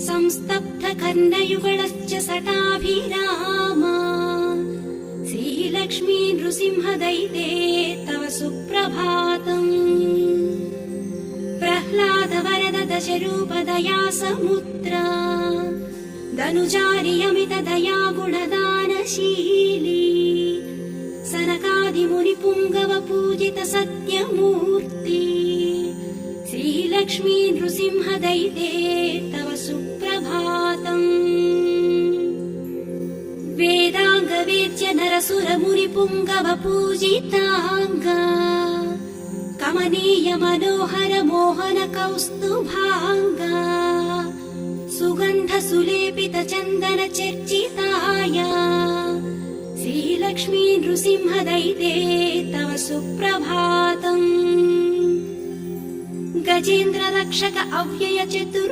संस्तब्धकर्णयुगलश्च सटाभिरामा श्रीलक्ष्मी नृसिंहदयिते तव सुप्रभातम्। प्रह्लाद वरद दशरूपदया समुद्रा धनुजारियमित दया गुणदानशीली सनकादिमुनिपुङ्गव पूजित सत्यमूर्ति श्रीलक्ष्मी नृसिंहदयिते तव सुप्रभातम्। वेदाङ्गवेद्य नरसुरमुनिपुङ्गव पूजिताङ्गा कमनीय मनोहर मोहन कौस्तुभाङ्गा सुगन्ध सुलेपित चन्दन चर्चिताया श्रीलक्ष्मी नृसिंहदयिते तव सुप्रभातम्। गजेन्द्र रक्षक अव्यय चतुर्